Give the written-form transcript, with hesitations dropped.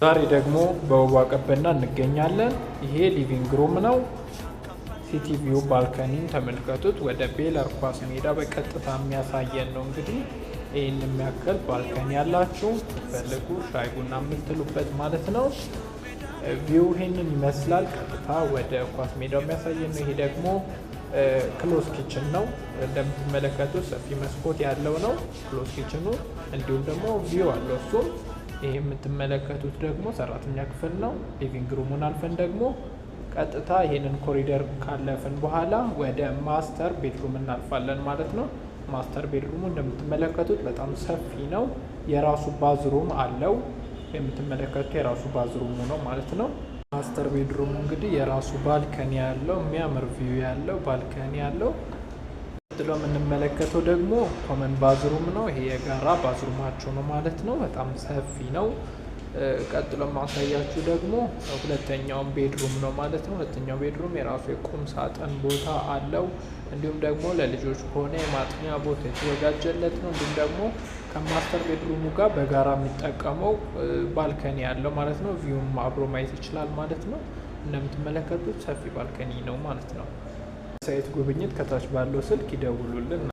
ዛሬ ደግሞ በውቧ ቀበና እንገኛለን። ይሄ ሊቪንግ ሩም ነው። ሲቲ ቪው ባልከኒን ተመልከቱት። ወደ ቤለር ኳስ ሜዳ በቀጥታ የሚያሳየን ነው። እንግዲህ ይህን የሚያክል ባልከኒ ያላችሁ ፈልጉ ሻይ ቡና የምትሉበት ማለት ነው። ቪው ይህንን ይመስላል። ቀጥታ ወደ ኳስ ሜዳው የሚያሳየን ነው። ይሄ ደግሞ ክሎዝ ኪችን ነው። እንደምትመለከቱት ሰፊ መስኮት ያለው ነው ክሎዝ ኪችኑ። እንዲሁም ደግሞ ቪው አለው እሱም። ይሄ የምትመለከቱት ደግሞ ሰራተኛ ክፍል ነው። ሊቪንግ ሩሙን አልፈን ደግሞ ቀጥታ ይሄንን ኮሪደር ካለፍን በኋላ ወደ ማስተር ቤድሩም እናልፋለን ማለት ነው። ማስተር ቤድሩሙ እንደምትመለከቱት በጣም ሰፊ ነው። የራሱ ባዝሩም አለው። የምትመለከቱት የራሱ ባዝሩሙ ነው ማለት ነው። ማስተር ቤድሩሙ እንግዲህ የራሱ ባልከኒ ያለው የሚያምር ቪው ያለው ባልከኒ ያለው። ቀጥሎ የምንመለከተው ደግሞ ኮመን ባዝሩም ነው። ይሄ የጋራ ባዝሩማቸው ነው ማለት ነው። በጣም ሰፊ ነው። ቀጥሎ ማሳያችሁ ደግሞ ሁለተኛውን ቤድሩም ነው ማለት ነው። ሁለተኛው ቤድሩም የራሱ የቁም ሳጥን ቦታ አለው። እንዲሁም ደግሞ ለልጆች ከሆነ የማጥኛ ቦታ የተዘጋጀለት ነው። እንዲሁም ደግሞ ከማስተር ቤድሩሙ ጋር በጋራ የሚጠቀመው ባልከኒ ያለው ማለት ነው። ቪውም አብሮ ማየት ይችላል ማለት ነው። እንደምትመለከቱት ሰፊ ባልከኒ ነው ማለት ነው። ሳይት ጉብኝት ከታች ባለው ስልክ ይደውሉልን።